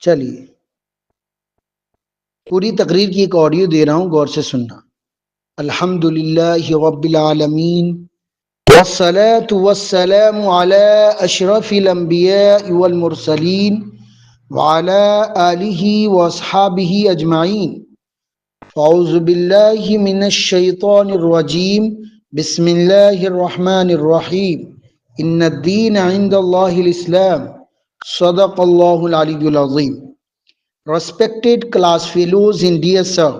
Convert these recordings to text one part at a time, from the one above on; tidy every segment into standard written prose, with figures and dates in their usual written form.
चलिए, पूरी तकरीर की एक ऑडियो दे रहा हूँ, गौर से सुनना। अल्हम्दुलिल्लाहि रब्बिल आलमीन वस्सलातु वस्सलामु अला अशरफिल अंबिया वल मुरसलीन व अला आलिहि व अस्हाबिहि अजमाइन। औज़ु बिल्लाहि मिनश शैतानिर रजीम। बिस्मिल्लाहिर रहमानिर रहीम। इन्नद-दीन इंदल्लाहिल इस्लाम। सदक़ल्लाहुल अलीयुल अज़ीम। Respected class fellows and dear sir,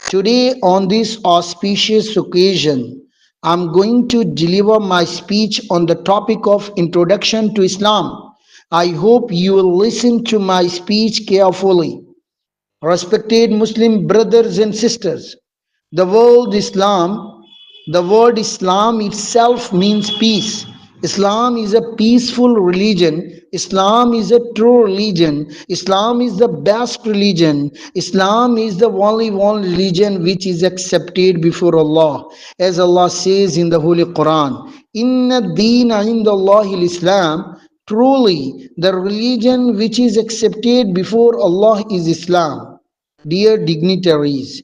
today on this auspicious occasion, I am going to deliver my speech on the topic of Introduction to Islam. I hope you will listen to my speech carefully. Respected Muslim brothers and sisters, the word Islam itself means peace. Islam is a peaceful religion. Islam is a true religion. Islam is the best religion. Islam is the only one religion which is accepted before Allah. As Allah says in the Holy Quran, Inna Deena Indallahi Islam. Truly, the religion which is accepted before Allah is Islam. Dear dignitaries,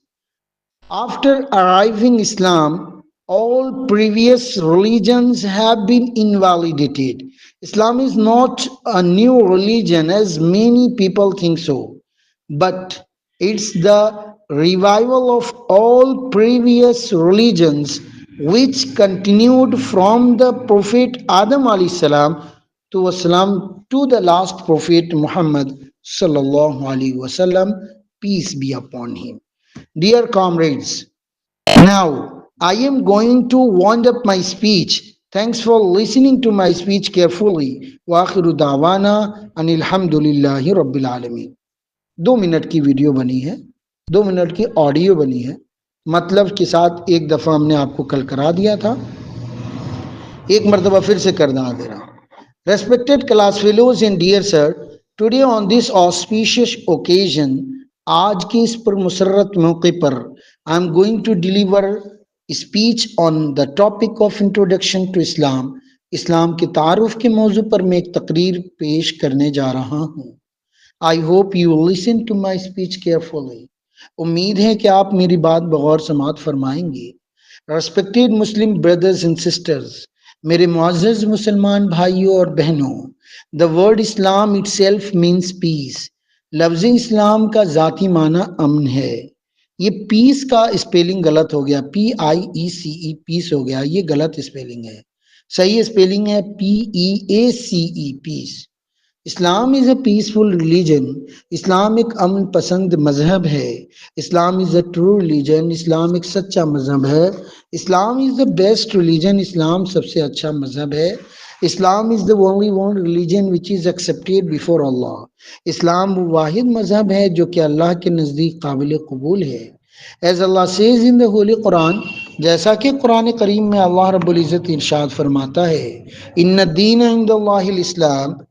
after arriving Islam, all previous religions have been invalidated. Islam is not a new religion as many people think so, but it's the revival of all previous religions which continued from the Prophet Adam alayhi salam to the last Prophet Muhammad sallallahu alaihi wasallam, peace be upon him. Dear comrades, now I am going to wind up my speech. Thanks for listening to my speech carefully. वाखिरु दावाना अनिल हम्दुलिल्लाहि रब्बिल आलमीन। 2 minute की video बनी है, 2 minute की audio बनी है, मतलब के साथ एक दफ़ा हमने आपको कल करा दिया था, एक मरतबा फिर से कर दे रहा हूँ। Respected class fellows and dear sir, today on this auspicious occasion, आज के इस पर मुसर्रत मौके पर I am going to deliver speech on the topic of introduction to Islam. इस्लाम के तारुफ के मौजू पर मैं एक तकरीर पेश करने जा रहा हूँ। I hope you listen to my speech carefully. उम्मीद है कि आप मेरी बात बगौर समात फरमाएंगे। Respected Muslim brothers and sisters, मेरे मुअज़्ज़ज़ मुसलमान भाइयों और बहनों, the word Islam itself means peace. लफ्ज़ इस्लाम का ज़ाती माना अमन है। ये पीस का स्पेलिंग गलत हो गया, PIECE पीस हो गया, ये गलत स्पेलिंग है। सही स्पेलिंग है PEACE peace. Islam is a peaceful religion. इस्लाम एक अमन पसंद मजहब है। Islam is a true religion. इस्लाम एक सच्चा मजहब है। Islam is the best religion. इस्लाम सबसे अच्छा मजहब है। Islam is the only one religion which is accepted before Allah. इस्लाम वो वाहिद मजहब है जो कि अल्लाह के नज़दीक काबिल कबूल है। As Allah says in the holy Quran, जैसा कि कुरान करीम में अल्लाह रब्बुल इज़्ज़त इरशाद फरमाता है, इन्ना दीन इंदल्लाहिल इस्लाम।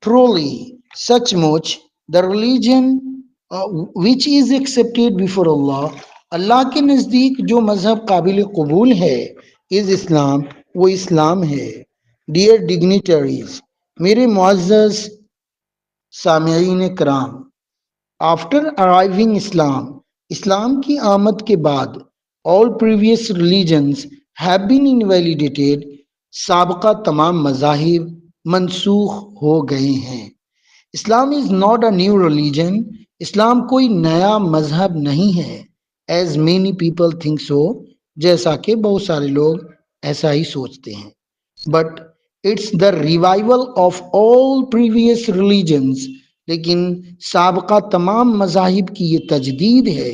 Truly, सचमुच, the religion which is accepted before Allah, अल्लाह के नज़दीक जो मजहब काबिल कबूल है, इज़ इस्लाम, वो इस्लाम है। डियर डिग्निटरीज, मेरे मुअज़्ज़ज़ सामिईन कराम, आफ्टर अराइविंग इस्लाम, इस्लाम की आमद के बाद all previous religions have been invalidated. साबका तमाम मज़ाहिब मनसूख हो गए हैं। Islam is not a new religion. इस्लाम कोई नया मजहब नहीं है, as many people think so, जैसा कि बहुत सारे लोग ऐसा ही सोचते हैं। But it's the revival of all previous religions. लेकिन साबका तमाम मज़ाहिब की ये तजदीद है।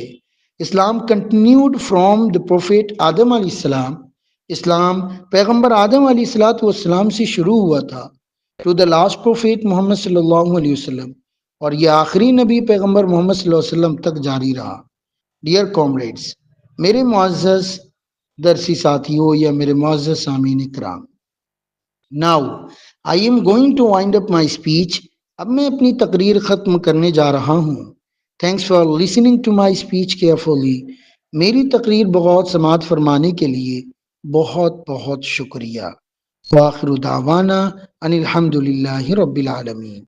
Islam continued from the prophet Adam अलैहिस्सलाम। इस्लाम पैगंबर आदम अलैहिस्सलाम से शुरू हुआ था, to the last prophet Muhammad सल्लल्लाहु अलैहि वसल्लम, और ये आखिरी नबी पैगंबर मोहम्मद सल्लल्लाहु अलैहि वसल्लम तक जारी रहा। डियर कॉमरेड्स, मेरे मुअज़्ज़ज़ दरसी साथियों या मेरे मुअज़्ज़ज़ सामीन इकराम, now I am going to wind up my speech. अब मैं अपनी तकरीर ख़त्म करने जा रहा हूँ। Thanks for listening to my speech carefully. मेरी तकरीर बगौर समात फरमाने के लिए बहुत बहुत शुक्रिया। वाखिरु दावाना अनिल हम्दुलिल्लाहि रब्बिल आलमीन।